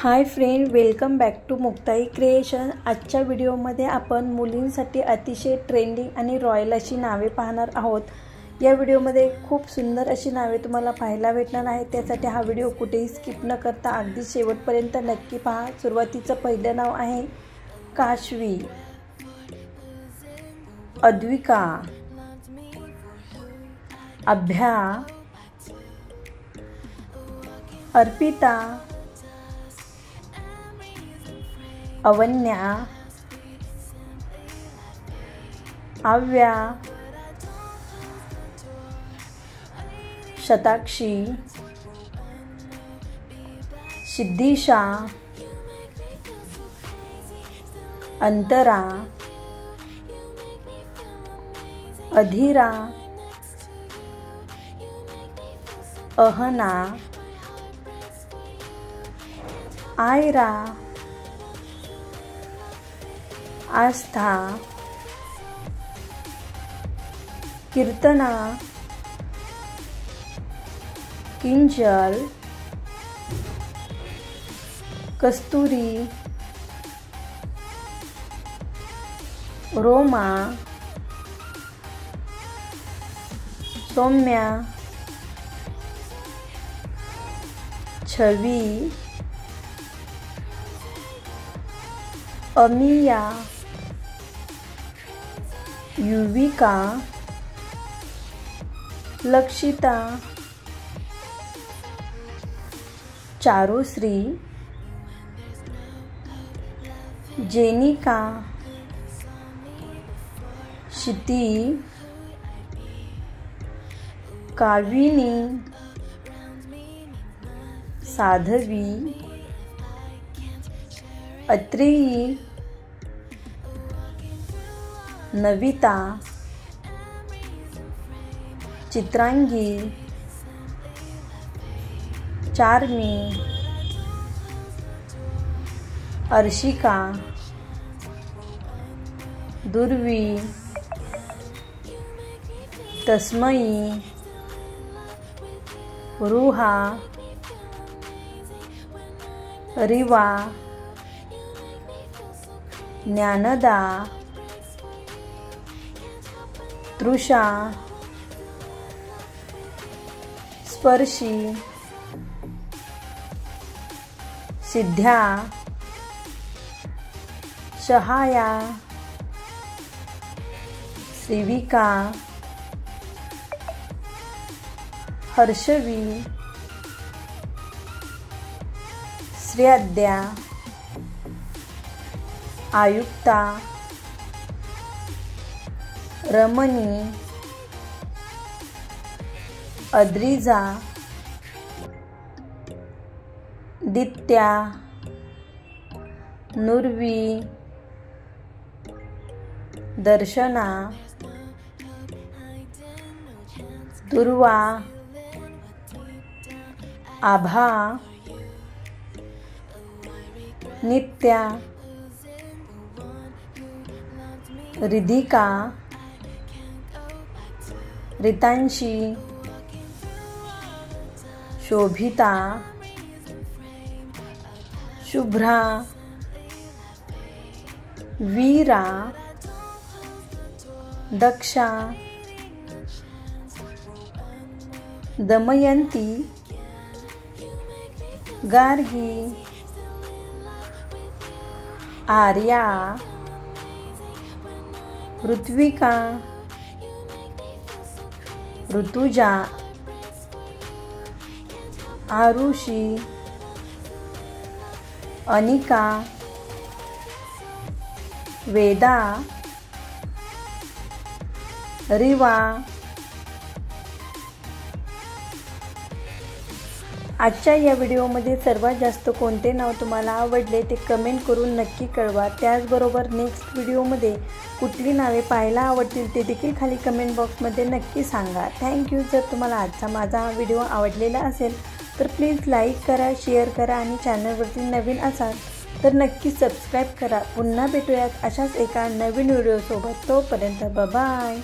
High friend, welcome back to Muktai creation. आजच्या व्हिडिओमध्ये आपण मुलींसाठी अतिशय ट्रेंडिंग आणि रॉयल अशी नावे पाहणार आहोत। या व्हिडिओमध्ये खूप सुंदर अशी नावे तुम्हाला पाहायला भेटणार आहेत। त्यासाठी हा व्हिडिओ कुठेही स्किप न करता अगदी शेवटपर्यंत नक्की पहा। सुरुवातीचं पहिलं नाव आहे काशवी, अद्विका, अभ्या, अर्पिता, अवन्या, आव्या, शताक्षी, सिद्धीशा, अंतरा, अधीरा, अहना, आयरा, आस्था, कीर्तना, किंजल, कस्तुरी, रोमा, सौम्या, छवी, अमिया, युविका, लक्षिता, चारुश्री, जेनिका, शिती, काविनी, साधवी, अत्रेयी, नविता, चित्रांगी, चार्मी, अर्शिका, दुर्वी, तस्मयी, रुहा, रिवा, ज्ञानदा, तृषा, स्पर्शी, सिद्ध्या, शहाया, श्रीविका, हर्षवी, श्रेयद्या, आयुक्ता, रमणी, अद्रिजा, दित्या, नुर्वी, दर्शना, दुर्वा, आभा, नित्या, रिधिका, रितांशी, शोभिता, शुभ्रा, वीरा, दक्षा, दमयंती, गार्गी, आर्या, ऋत्विका, ऋतुजा, आरुषी, अनिका, वेदा, रिवा। आजच्या या व्हिडिओमध्ये सर्वात जास्त कोणते नाव तुम्हाला आवडले ते कमेंट करून नक्की कळवा। त्याचबरोबर नेक्स्ट व्हिडिओमध्ये कुठली नावे पाहायला आवडतील ते देखील खाली कमेंट बॉक्समध्ये नक्की सांगा। थँक्यू। जर तुम्हाला आजचा माझा हा व्हिडिओ आवडलेला असेल तर प्लीज लाईक करा, शेअर करा आणि चॅनलवरती नवीन असाल तर नक्की सबस्क्राईब करा। पुन्हा भेटूयात अशाच एका नवीन व्हिडिओसोबत। तोपर्यंत बाय बाय।